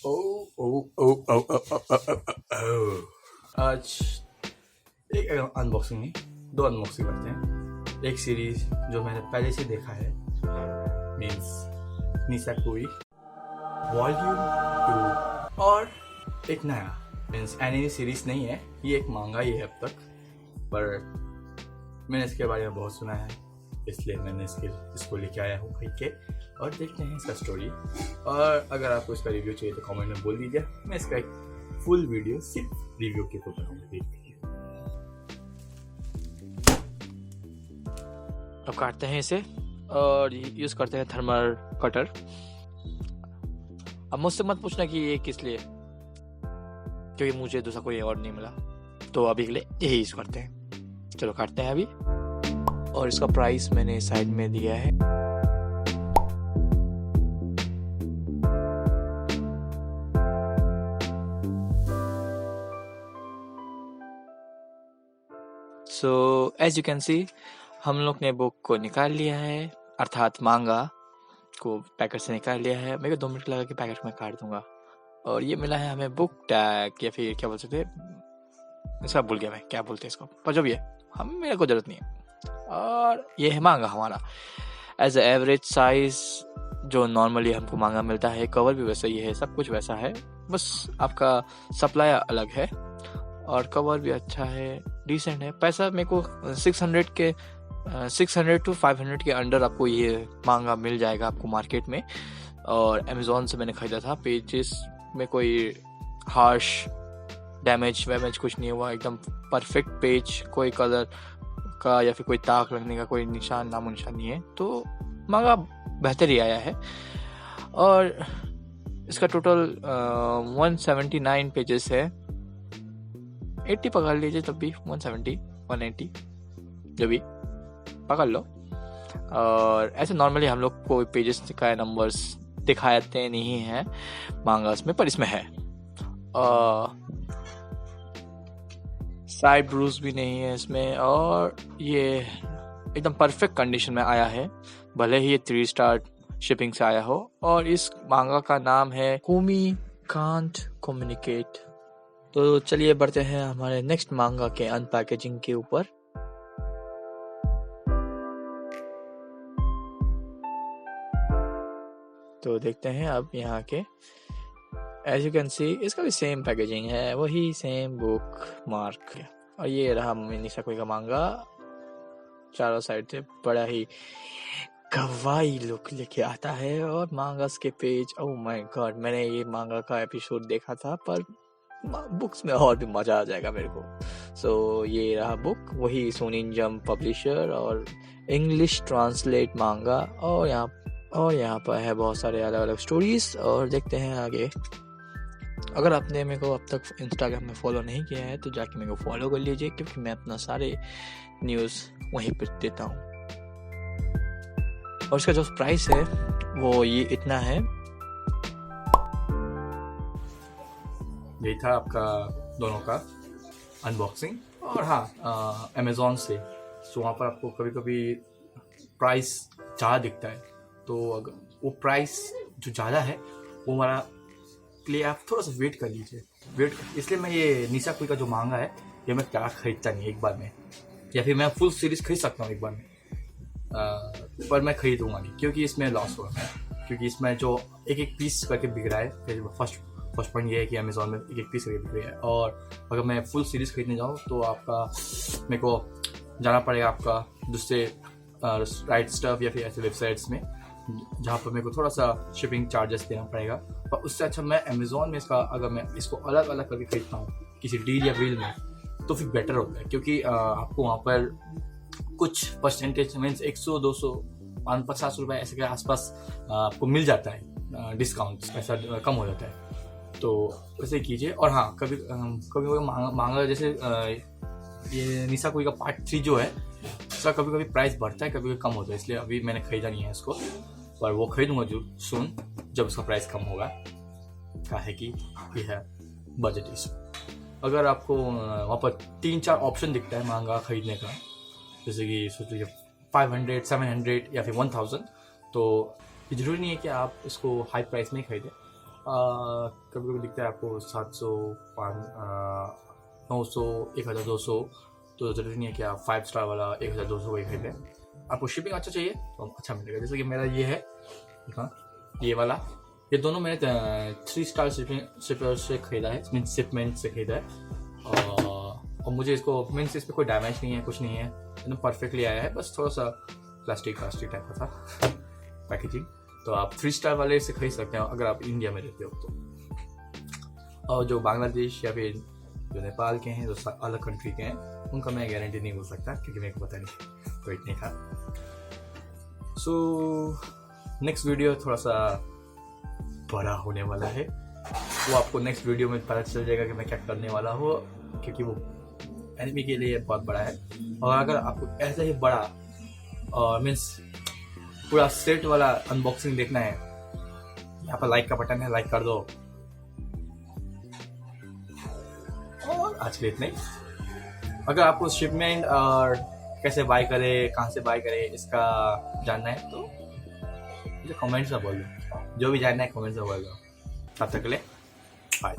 ओ ओ ओ ओ ओ ओ ओ आज एक अनबॉक्सिंग नहीं, दो अनबॉक्सिंग करते हैं। एक सीरीज जो मैंने पहले से देखा है, मीन्स निसाकोई वॉल्यूम 2, और एक नया मीन्स एनिमे सीरीज नहीं है, ये एक मांगा ही है अब तक, पर मैंने इसके बारे में बहुत सुना है, इसलिए मैंने इसको लेके आया हूँ खरीद के, और देखते हैं इसका स्टोरी। और अगर आपको इसका रिव्यू चाहिए तो कमेंट में बोल दीजिए, मैं इसका एक फुल वीडियो सिर्फ रिव्यू के ऊपर बनाऊंगा। अब काटते हैं इसे और यूज करते हैं थर्मल कटर। अब मुझसे मत पूछना कि ये किस लिए, क्योंकि मुझे दूसरा कोई और नहीं मिला, तो अभी के लिए यही यूज करते हैं। चलो काटते हैं अभी। और इसका प्राइस मैंने साइड में दिया है। So as you can see, हम लोग ने बुक को निकाल लिया है, अर्थात मांगा को पैकेट से निकाल लिया है। मेरे को 2 मिनट लगा कि पैकेट में काट दूंगा। और ये मिला है हमें बुक टैग, या फिर क्या बोल सकते हैं, इसका भूल गया मैं क्या बोलते हैं इसको, पर जो भी है हम मेरे को जरूरत नहीं है। और ये है मांगा हमारा एज ए एवरेज साइज जो नॉर्मली हमको मांगा मिलता है। कवर भी वैसा ही है, सब कुछ वैसा है, बस आपका सप्लाई अलग है। और कवर भी अच्छा है, डिसेंट है। पैसा मेरे को 600 to 500 के अंडर आपको ये मांगा मिल जाएगा आपको मार्केट में। और अमेजोन से मैंने खरीदा था। पेजेस में कोई हार्श डैमेज वैमेज कुछ नहीं हुआ, एकदम परफेक्ट पेज, कोई कलर का या फिर कोई ताक लगने का कोई निशान नामो निशान नहीं है, तो मांगा बेहतर ही आया है। और इसका टोटल 179 पेजेस है। 80 पकड़ लीजिए, तब भी 170 180 जो भी पकड़ लो। और ऐसे नॉर्मली हम लोग को पेजेस का नंबर्स दिखाते नहीं हैं मांगास में, पर इसमें है। साइड ब्रूज भी नहीं है इसमें, और ये एकदम परफेक्ट कंडीशन में आया है, भले ही ये 3 स्टार शिपिंग से आया हो। और इस मांगा का नाम है कुमी कांट कम्युनिकेट। तो चलिए बढ़ते हैं हमारे नेक्स्ट मांगा के अनपैकेजिंग के ऊपर। तो देखते हैं अब यहाँ के, एज यू कैन सी इसका भी सेम पैकेजिंग है, वही सेम बुक मार्क। और ये रहा निसाकोई का मांगा, चारों साइड से बड़ा ही कवाई लुक लेके आता है। और मांगास के पेज, ओह माय गॉड, मैंने ये मांगा का एपिसोड देखा था, पर बुक्स में और भी मजा आ जाएगा मेरे को। सो ये रहा बुक, वही सोनिंजम पब्लिशर, और इंग्लिश ट्रांसलेट मांगा। और यहाँ पर है बहुत सारे अलग अलग स्टोरीज। और देखते हैं आगे। अगर आपने मेरे को अब तक इंस्टाग्राम में फॉलो नहीं किया है तो जाके मेरे को फॉलो कर लीजिए, क्योंकि मैं अपना सारे न्यूज़ वहीं पर देता हूँ। और इसका जो प्राइस है वो ये इतना है। यही था आपका दोनों का अनबॉक्सिंग। और हाँ, अमेजोन से तो वहाँ पर आपको कभी कभी प्राइस ज़्यादा दिखता है, तो अगर वो प्राइस जो ज़्यादा है वो हमारा के लिए आप थोड़ा सा वेट कर लीजिए। इसलिए मैं ये निसाकोई का जो मांगा है, ये मैं क्या खरीदता नहीं एक बार में, या फिर मैं फुल सीरीज खरीद सकता हूँ एक बार में, पर मैं खरीदूंगा नहीं, क्योंकि इसमें लॉस होगा। क्योंकि इसमें जो एक पीस करके बिक रहा है, फर्स्ट पॉइंट ये है कि अमेजोन में एक पीस करके बिक रही है। और अगर मैं फुल सीरीज खरीदने जाऊँ तो आपका मेरे को जाना पड़ेगा आपका दूसरे राइट स्टफ या फिर ऐसे वेबसाइट्स में, जहाँ पर मेरे को थोड़ा सा शिपिंग चार्जेस देना पड़ेगा। पर उससे अच्छा मैं अमेजोन में अगर मैं इसको अलग अलग करके खरीदता हूँ किसी डील या बिल में, तो फिर बेटर होता है। क्योंकि आपको वहाँ पर कुछ परसेंटेज मीन्स 100 200 50 रुपये ऐसे के आसपास आपको मिल जाता है, डिस्काउंट पैसा कम हो जाता है, तो वैसे कीजिए। और हाँ, कभी कभी मांगा जैसे ये निसाकोई का पार्ट 3 जो है, इसका कभी कभी प्राइस बढ़ता है, कभी कभी कम होता है, इसलिए अभी मैंने खरीदा नहीं है इसको, पर वो खरीदूंगा जो सुन जब उसका प्राइस कम होगा। क्या है कि ये है बजट इशू। अगर आपको वहाँ पर 3-4 ऑप्शन दिखता है मांगा खरीदने का, जैसे कि सोचिए 500 700 या फिर 1000, तो ये जरूरी नहीं है कि आप इसको हाई प्राइस में खरीदें। कभी कभी दिखता है आपको 700, 900, 1200, तो ज़रूरी नहीं है कि आप 5 स्टार वाला 1200 का ही खरीदें। आपको शिपिंग अच्छा चाहिए तो अच्छा मिलेगा। जैसे कि मेरा ये है, हाँ ये वाला, ये दोनों मैंने 3 स्टार शिपर से खरीदा है, मीन शिपमेंट से खरीदा है। और मुझे इसको मीन्स इस पर कोई डैमेज नहीं है, कुछ नहीं है, एकदम परफेक्टली आया है। बस थोड़ा सा प्लास्टिक टाइप का था पैकेजिंग। तो आप 3 स्टार वाले से खरीद सकते हो अगर आप इंडिया में रहते हो तो। और जो बांग्लादेश या फिर जो नेपाल के हैं, जो अलग कंट्री के हैं, उनका मैं गारंटी नहीं बोल सकता क्योंकि मेरे को पता नहीं, तो इतने था। सो नेक्स्ट वीडियो थोड़ा सा बड़ा होने वाला है, वो आपको नेक्स्ट वीडियो में पता चल जाएगा कि मैं क्या करने वाला हूँ, क्योंकि वो एनिमी के लिए बहुत बड़ा है। और अगर आपको ऐसा ही बड़ा और मीन्स पूरा सेट वाला अनबॉक्सिंग देखना है, यहाँ पर लाइक का बटन है, लाइक कर दो। और आज के लिए इतना ही। अगर आपको शिपमेंट और कैसे बाय करे, कहाँ से बाय करे, इसका जानना है तो मुझे कमेंट्स में बोल दो। जो भी जानना है कमेंट्स में बोल दो। तब तक के लिए बाय।